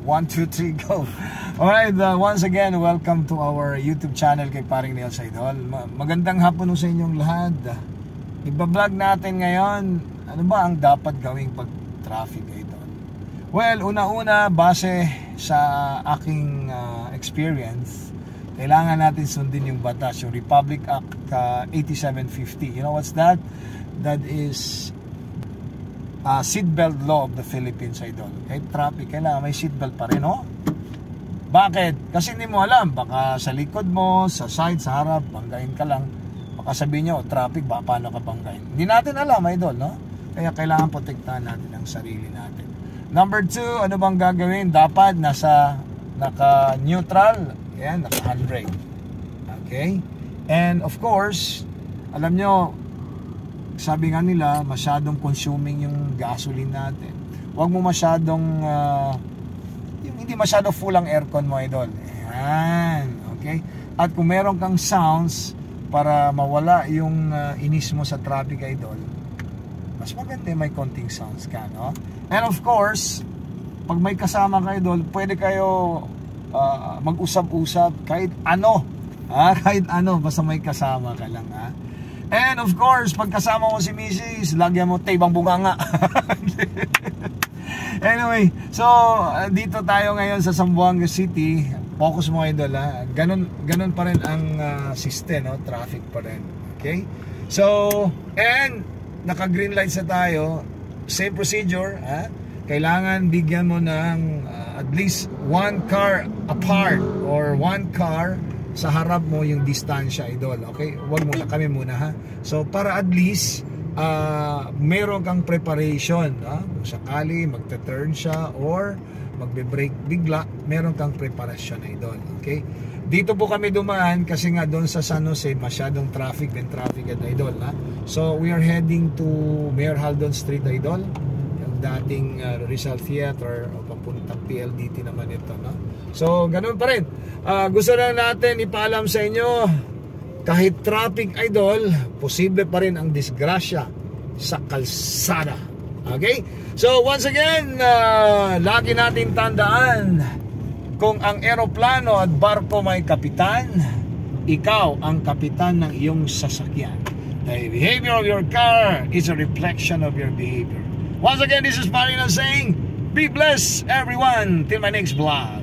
1, 2, 3, go. Alright, once again, welcome to our YouTube channel kay Paring Neil sa Idol. Magandang hapon sa inyong lahat. Iba-vlog natin ngayon, ano ba ang dapat gawing pag-traffic Idol? Well, una-una, base sa aking experience, kailangan natin sundin yung batas, yung Republic Act 8750. You know what's that? That is seatbelt law of the Philippines, Idol. Kahit traffic, kailangan may seatbelt pa rin, no? Bakit? Kasi hindi mo alam, baka sa likod mo, sa side, sa harap, banggain ka lang. Baka sabihin nyo, traffic, baka paano ka banggain? Hindi natin alam, Idol, no? Kaya kailangan protektahan natin ang sarili natin. Number 2, ano bang gagawin? Dapat naka-neutral, yan, naka-handbrake. Okay? And of course, alam nyo, sabi nga nila, masyadong consuming yung gasoline natin. Huwag mo masyadong yung hindi masyado full ang aircon mo, Idol. Ayan, okay? At kung meron kang sounds para mawala yung inis mo sa traffic, Idol, mas maganda may konting sounds ka, no? And of course, pag may kasama ka, Idol, pwede kayo mag-usap-usap kahit ano, kahit ano, basta may kasama ka lang, ha? And of course, pag kasama mo si Mrs., lagyan mo tape ang bunganga. Anyway, so dito tayo ngayon sa Zamboanga City. Focus mo, Idol, ha? Ganun pa rin ang system, no? Traffic pa rin. Okay? So, and naka-green lights na tayo. Same procedure, ha? Kailangan bigyan mo ng at least one car apart or one car sa harap mo yung distansya, Idol. Okay? Huwag muna, kami muna, ha? So, para at least meron kang preparation, ha? Kung sakali magta-turn siya or magbe-brake bigla, meron kang preparasyon, Idol. Okay? Dito po kami dumaan kasi nga doon sa San Jose masyadong traffic and traffic at, Idol, ha? So we are heading to Mayor Haldon Street, Idol, yung dating Rizal Theater o papuntang PLDT naman ito, no? So ganun pa rin. Gusto na natin ipaalam sa inyo, kahit traffic, Idol, posible pa rin ang disgrasya sa kalsada. Okay? So once again, lagi natin tandaan, kung ang eroplano at barko may kapitan, ikaw ang kapitan ng iyong sasakyan. The behavior of your car is a reflection of your behavior. Once again, this is Marina saying, be blessed everyone till my next vlog.